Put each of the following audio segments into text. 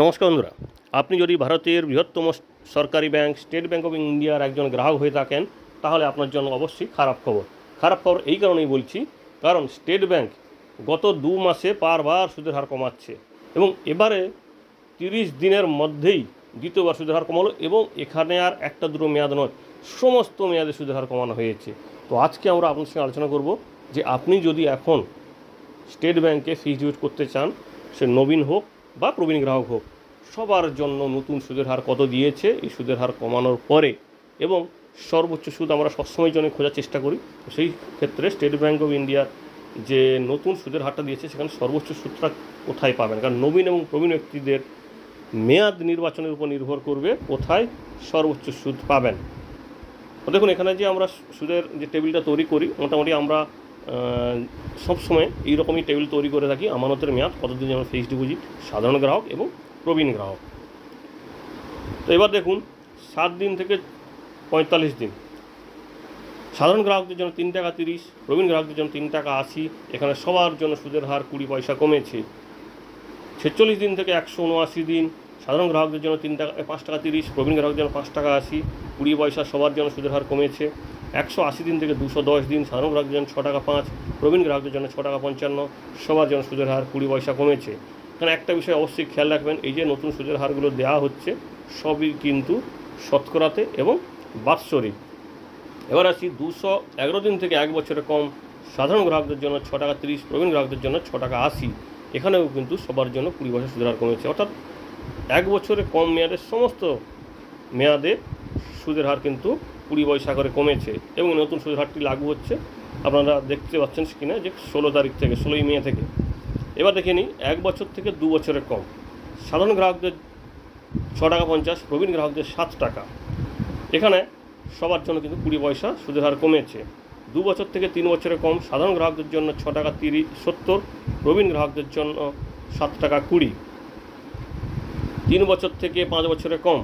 নমস্কার বন্ধুরা, আপনি যদি ভারতের বৃহত্তম সরকারি ব্যাংক স্টেট ব্যাংক অফ ইন্ডিয়ার একজন গ্রাহক হয়ে থাকেন, তাহলে আপনার জন্য অবশ্যই খারাপ খবর। খারাপ খবর এই কারণেই বলছি, কারণ স্টেট ব্যাংক গত 2 মাসে বারবার সুদের হার কমাচ্ছে এবং এবারে 30 দিনের মধ্যেই দ্বিতীয়বার সুদের হার কমালো এবং এখানে আর একটা দুটো মেয়াদ নয়, সমস্ত মেয়াদে সুদের হার কমানো হয়েছে। তো আজকে আমরা আপনার সঙ্গে আলোচনা করব যে আপনি যদি এখন স্টেট ব্যাংকে ফিক্সড ডিপোজিট করতে চান, সে নবীন হোক বা প্রবীণ গ্রাহক হোক, সবার জন্য নতুন সুদের হার কত দিয়েছে এই সুদের হার কমানোর পরে, এবং সর্বোচ্চ সুদ আমরা সবসময় জন্য খোঁজার চেষ্টা করি। সেই ক্ষেত্রে স্টেট ব্যাংক অফ ইন্ডিয়ার যে নতুন সুদের হারটা দিয়েছে সেখানে সর্বোচ্চ সুদটা কোথায় পাবেন, কারণ নবীন এবং প্রবীণ ব্যক্তিদের মেয়াদ নির্বাচনের উপর নির্ভর করবে কোথায় সর্বোচ্চ সুদ পাবেন। তো দেখুন, এখানে যে আমরা সুদের যে টেবিলটা তৈরি করি, মোটামুটি আমরা সবসময় এইরকমই টেবিল তৈরি করে থাকি। আমানতের মেয়াদ কতদিন, যেমন ফিক্সড ডিপোজিট, সাধারণ গ্রাহক এবং প্রবীণ গ্রাহক। তো এবার দেখুন, 7 দিন থেকে 45 দিন সাধারণ গ্রাহকদের জন্য 3 টাকা 30, প্রবীণ গ্রাহকদের জন্য 3 টাকা 80। এখানে সবার জন্য সুদের হার 20 পয়সা কমেছে। 46 দিন থেকে 179 দিন সাধারণ গ্রাহকদের জন্য 5 টাকা 30, প্রবীণ গ্রাহকদের জন্য 5 টাকা 80, 20 পয়সা সবার জন্য সুদের হার কমেছে। 180 দিন থেকে 210 দিন সাধারণ গ্রাহকদের জন্য 6 টাকা 5, প্রবীণ গ্রাহকদের জন্য 6 টাকা 55, সবার জন্য সুদের হার 20 পয়সা কমেছে। এখানে একটা বিষয় অবশ্যই খেয়াল রাখবেন, এই যে নতুন সুদের হারগুলো দেওয়া হচ্ছে সবই কিন্তু শতকরাতে এবং বাৎসরিক। এবার আসি 211 দিন থেকে 1 বছরে কম সাধারণ গ্রাহকদের জন্য 6 টাকা 30, প্রবীণ গ্রাহকদের জন্য 6 টাকা 80। এখানেও কিন্তু সবার জন্য 20 পয়সা সুদের হার কমেছে। অর্থাৎ 1 বছরে কম মেয়াদের সমস্ত মেয়াদে সুদের হার কিন্তু 20 পয়সা করে কমেছে এবং নতুন সুদের হারটি লাগু হচ্ছে। আপনারা দেখতে পাচ্ছেন স্ক্রিনে যে 16 তারিখ থেকে, 16ই মে থেকে। এবার দেখে নিই, 1 বছর থেকে 2 বছরের কম সাধারণ গ্রাহকদের 6 টাকা 50, প্রবীণ গ্রাহকদের 7 টাকা। এখানে সবার জন্য কিন্তু 20 পয়সা সুদের হার কমেছে। 2 বছর থেকে 3 বছরের কম সাধারণ গ্রাহকদের জন্য 6 টাকা 70, প্রবীণ গ্রাহকদের জন্য 7 টাকা 20। 3 বছর থেকে 5 বছরের কম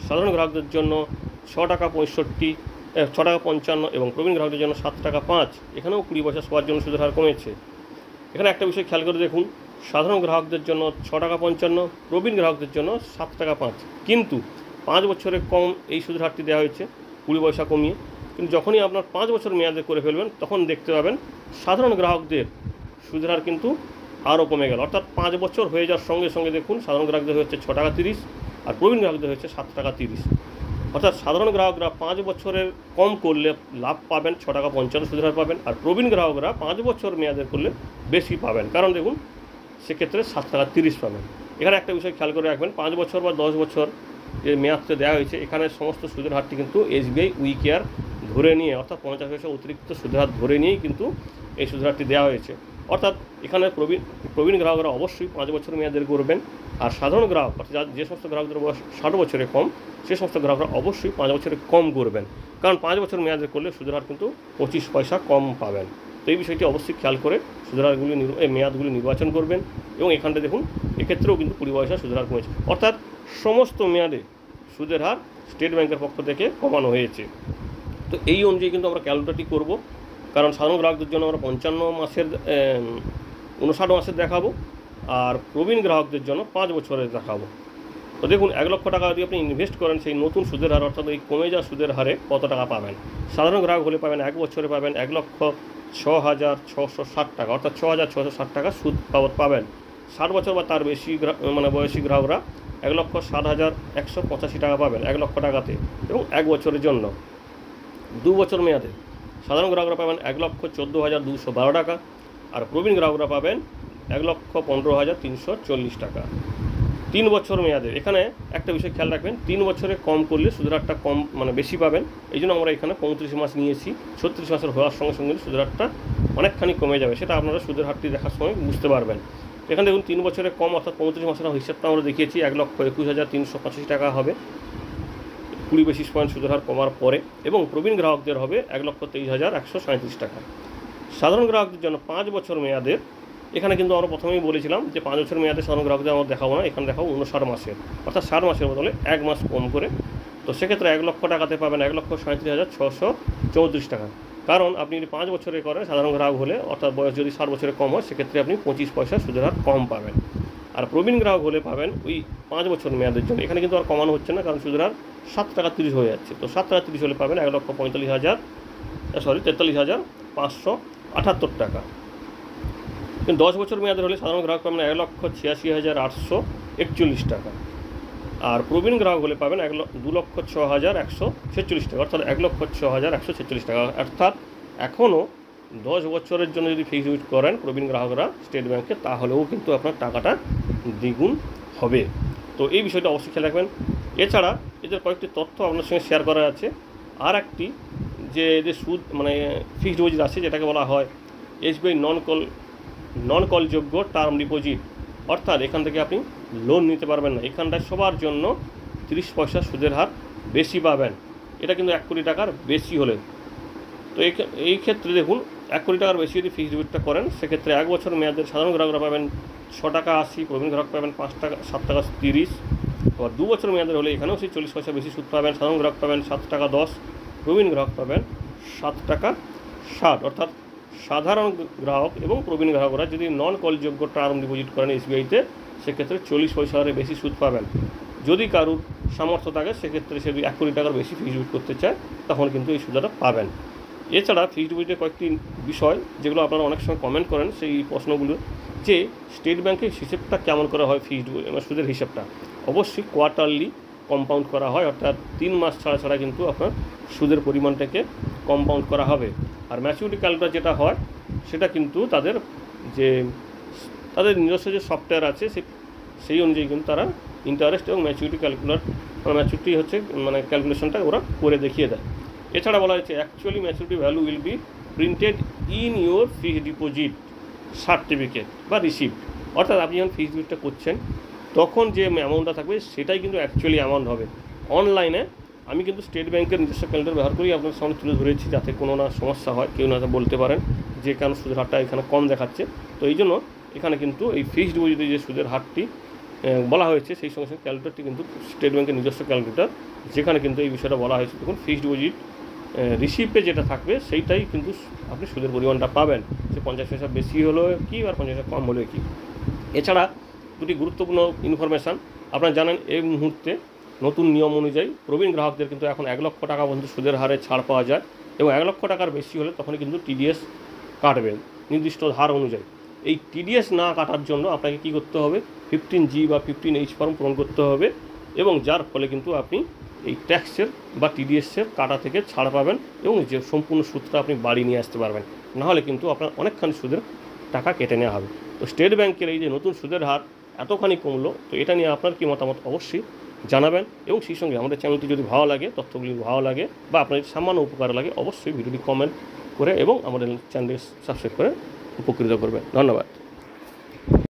সাধারণ গ্রাহকদের জন্য 6 টাকা 65, 6 টাকা 55 এবং প্রবীণ গ্রাহকদের জন্য 7 টাকা 5। এখানেও 20 পয়সা সবার জন্য সুদের হার কমেছে। এখানে একটা বিষয় খেয়াল করে দেখুন, সাধারণ গ্রাহকদের জন্য 6 টাকা 55, প্রবীণ গ্রাহকদের জন্য 7 টাকা 5, কিন্তু 5 বছরের কম এই সুদের হারটি দেওয়া হয়েছে 20 পয়সা কমিয়ে। কিন্তু যখনই আপনার 5 বছর মেয়াদে করে ফেলবেন, তখন দেখতে পাবেন সাধারণ গ্রাহকদের সুদের হার কিন্তু আরও কমে গেল। অর্থাৎ 5 বছর হয়ে যাওয়ার সঙ্গে সঙ্গে দেখুন সাধারণ গ্রাহকদের হচ্ছে 6 টাকা 30 আর প্রবীণ গ্রাহকদের হচ্ছে 7 টাকা 30। অর্থাৎ সাধারণ গ্রাহকরা 5 বছরের কম করলে লাভ পাবেন, 6 টাকা 55 সুদের হার পাবেন, আর প্রবীণ গ্রাহকরা 5 বছর মেয়াদের করলে বেশি পাবেন, কারণ দেখুন সেক্ষেত্রে 7 টাকা 30 পাবেন। এখানে একটা বিষয় খেয়াল করে রাখবেন, 5 বছর বা 10 বছর যে মেয়াদটা দেওয়া হয়েছে, এখানে সমস্ত সুদের হারটি কিন্তু SBI উইকেয়ার ধরে নিয়ে, অর্থাৎ 50 পয়সা অতিরিক্ত সুদের হার ধরে নিয়েই কিন্তু এই সুদের হারটি দেওয়া হয়েছে। অর্থাৎ এখানে প্রবীণ গ্রাহকরা অবশ্যই 5 বছর মেয়াদের করবেন, আর সাধারণ গ্রাহক অর্থাৎ যে সমস্ত গ্রাহকদের বয়স 60 বছরের কম, সে সমস্ত গ্রাহকরা অবশ্যই 5 বছরের কম করবেন, কারণ 5 বছর মেয়াদের করলে সুদের হার কিন্তু 25 পয়সা কম পাবেন। তো এই বিষয়টি অবশ্যই খেয়াল করে সুদের হারগুলি মেয়াদগুলি নির্বাচন করবেন। এবং এখানটা দেখুন, এক্ষেত্রেও কিন্তু 20 পয়সা সুদের হার কমেছে। অর্থাৎ সমস্ত মেয়াদে সুদের হার স্টেট ব্যাংকের পক্ষ থেকে কমানো হয়েছে। তো এই অনুযায়ী কিন্তু আমরা ক্যালকুলেটরটি করব, কারণ সাধারণ গ্রাহকদের জন্য আমরা 55 মাসের 59 মাসের দেখাবো, আর প্রবীণ গ্রাহকদের জন্য 5 বছরের দেখাবো। তো দেখুন, 1 লক্ষ টাকা যদি আপনি ইনভেস্ট করেন সেই নতুন সুদের হার, অর্থাৎ এই কমে যাওয়া সুদের হারে কত টাকা পাবেন। সাধারণ গ্রাহক হলে পাবেন 1 বছরে পাবেন 1,06,660 টাকা, অর্থাৎ 6,660 টাকা সুদ বাবদ পাবেন। 60 বছর বা তার বেশি বয়সী গ্রাহকরা 1,07,185 টাকা পাবেন 1 লক্ষ টাকাতে এবং 1 বছরের জন্য। 2 বছর মেয়াদে সাধারণ গ্রাহকরা পাবেন 1,14,212 টাকা, আর প্রবীণ গ্রাহকরা পাবেন 1,15,340 টাকা। 3 বছর মেয়াদে এখানে একটা বিষয় খেয়াল রাখবেন, 3 বছরে কম করলে সুদের হারটা কম বেশি পাবেন। এই জন্য আমরা এখানে 35 মাস নিয়েছি। 36 মাসের হওয়ার সঙ্গে সঙ্গে সুদের হারটা অনেকখানি কমে যাবে, সেটা আপনারা সুদের হারটি দেখার সময় বুঝতে পারবেন। এখানে দেখুন 3 বছরের কম অর্থাৎ 35 মাসের হিসাবটা আমরা দেখিয়েছি, 1,21,385 টাকা হবে 20 বেসিস পয়েন্ট সুদের হার কমার পরে, এবং প্রবীণ গ্রাহকদের হবে 1,23,137 টাকা। সাধারণ গ্রাহকদের জন্য 5 বছর মেয়াদের, এখানে কিন্তু আমরা প্রথমেই বলেছিলাম যে 5 বছর মেয়াদে সাধারণ গ্রাহকদের আমরা দেখাবো না, এখানে দেখাবো 59 মাসের, অর্থাৎ 60 মাসের বদলে 1 মাস কম করে। তো সেক্ষেত্রে 1 লক্ষ টাকাতে পাবেন 1,37,634 টাকা, কারণ আপনি যদি 5 বছরে করেন সাধারণ গ্রাহক হলে, অর্থাৎ বয়স যদি 60 বছরের কম হয়, সেক্ষেত্রে আপনি 25 পয়সা সুদের হার কম পাবেন। আর প্রবীণ গ্রাহক হলে পাবেন ওই 5 বছর মেয়াদের জন্য। এখানে কিন্তু আর কমানো হচ্ছে না, কারণ সুদের হার 7 টাকা 30 হয়ে যাচ্ছে। তো 7 টাকা 30 হলে পাবেন 43,578 টাকা। কিন্তু 10 বছর মেয়াদের হলে সাধারণ গ্রাহক পাবেন 1,86,841 টাকা। আর প্রবীণ গ্রাহক হলে পাবেন 2,06,146 টাকা, অর্থাৎ 1,06,146 টাকা। অর্থাৎ এখনও 10 বছরের জন্য যদি ফিক্সড ডিপোজিট করেন প্রবীণ গ্রাহকরা স্টেট ব্যাংকে, তাহলেও কিন্তু আপনার টাকাটা দ্বিগুণ হবে। তো এই বিষয়টা অবশ্যই খেয়াল রাখবেন। এছাড়া এদের কয়েকটি তথ্য আপনার সঙ্গে শেয়ার করা আছে। আর একটি যে এদের সুদ মানে ফিক্সড ডিপোজিট আছে, যেটাকে বলা হয় এসবিআই নন কলযোগ্য টার্ম ডিপোজিট, অর্থাৎ এখান থেকে আপনি লোন নিতে পারবেন না। এখানটায় সবার জন্য 30 পয়সা সুদের হার বেশি পাবেন। এটা কিন্তু 1 কোটি টাকার বেশি হলে। তো এই ক্ষেত্রে দেখুন, 1 কোটি টাকার বেশি যদি ফিক্সড ডিপোজিটটা করেন, সেক্ষেত্রে 1 বছর মেয়াদের সাধারণ গ্রাহকরা পাবেন 6 টাকা 80, প্রবীণ গ্রাহক পাবেন 7 টাকা 30। আবার 2 বছর মেয়াদের হলে এখানেও সেই 40 পয়সা বেশি সুদ পাবেন। সাধারণ গ্রাহক পাবেন 7 টাকা 10, প্রবীণ গ্রাহক পাবেন 7 টাকা 60। অর্থাৎ সাধারণ গ্রাহক এবং প্রবীণ গ্রাহকরা যদি নন কলযোগ্য টার্ম ডিপোজিট করেন এসবিআইতে, সেক্ষেত্রে 40 পয়সার বেশি সুদ পাবেন। যদি কারুর সামর্থ্য থাকে, সেক্ষেত্রে সে যদি 1 কোটি টাকার বেশি ফিক্সড ডিপোজিট করতে চায়, তখন কিন্তু এই সুদটা পাবেন। এছাড়া ফিক্সড ডিপোজিটের কয়েকটি বিষয় যেগুলো আপনারা অনেক সময় কমেন্ট করেন, সেই প্রশ্নগুলো যে স্টেট ব্যাংকের হিসেবটা কেমন করা হয়, ফিক্সড সুদের হিসাবটা অবশ্যই কোয়ার্টারলি কম্পাউন্ড করা হয়, অর্থাৎ 3 মাস ছাড়া ছাড়া কিন্তু আপনার সুদের পরিমাণটাকে কম্পাউন্ড করা হবে। আর ম্যাচুরিটি ক্যালকুলেটর যেটা হয়, সেটা কিন্তু তাদের নিজস্ব যে সফটওয়্যার আছে সেই অনুযায়ী কিন্তু তারা ইন্টারেস্ট এবং ম্যাচুরিটি ক্যালকুলেশনটা ওরা করে দেখিয়ে দেয়। এছাড়া বলা হয়েছে actually maturity value will be printed in your fixed deposit certificate বা রিসিপ্ট, অর্থাৎ আপনি যখন ফিক্সড ডিপোজিটটা করছেন তখন যে অ্যামাউন্টটা থাকবে সেটাই কিন্তু অ্যাকচুয়ালি অ্যামাউন্ট হবে। অনলাইনে আমি কিন্তু স্টেট ব্যাংকের নিজস্ব ক্যালেন্ডার ব্যবহার করি আপনার সামনে তুলে ধরেছি, যাতে কোনো না সমস্যা হয়, কেউ না বলতে পারেন যে কেন সুদের হারটা এখানে কম দেখাচ্ছে। তো এই জন্য এখানে কিন্তু এই ফিক্সড ডিপোজিটে যে সুদের হারটি বলা হয়েছে, সেই সঙ্গে সঙ্গে ক্যালকুলেটরটি কিন্তু স্টেট ব্যাংকের নিজস্ব ক্যালকুলেটর, যেখানে কিন্তু এই বিষয়টা বলা হয়েছে। দেখুন, ফিক্সড ডিপোজিট রিসিপ্টে যেটা থাকবে সেইটাই কিন্তু আপনি সুদের পরিমাণটা পাবেন, সে 50 পয়সা বেশি হলো কি আর 50 পয়সা কম হলো কি। এছাড়া দুটি গুরুত্বপূর্ণ ইনফরমেশান আপনারা জানেন, এই মুহূর্তে নতুন নিয়ম অনুযায়ী প্রবীণ গ্রাহকদের কিন্তু এখন 1 লক্ষ টাকা পর্যন্ত সুদের হারে ছাড় পাওয়া যায়, এবং 1 লক্ষ টাকার বেশি হলে তখনই কিন্তু টিডিএস কাটবেন নির্দিষ্ট হার অনুযায়ী। এই টিডিএস না কাটার জন্য আপনাকে কী করতে হবে, 15G বা 15H ফর্ম পূরণ করতে হবে, এবং যার ফলে কিন্তু আপনি এই ট্যাক্সের বা টিডিএসের কাটা থেকে ছাড় পাবেন, এবং যে সম্পূর্ণ সুদটা আপনি বাড়ি নিয়ে আসতে পারবেন। নাহলে কিন্তু আপনার অনেকখানি সুদের টাকা কেটে নেওয়া হবে। তো স্টেট ব্যাংকের এই যে নতুন সুদের হার এতখানি কমলো, তো এটা নিয়ে আপনার কী মতামত অবশ্যই জানাবেন। এবং সেই সঙ্গে আমাদের চ্যানেলটি যদি ভালো লাগে, তথ্যগুলি ভালো লাগে বা আপনার সামান্য উপকার লাগে, অবশ্যই ভিডিওটি কমেন্ট করে এবং আমাদের চ্যানেলটি সাবস্ক্রাইব করে উপকৃত করবেন। ধন্যবাদ।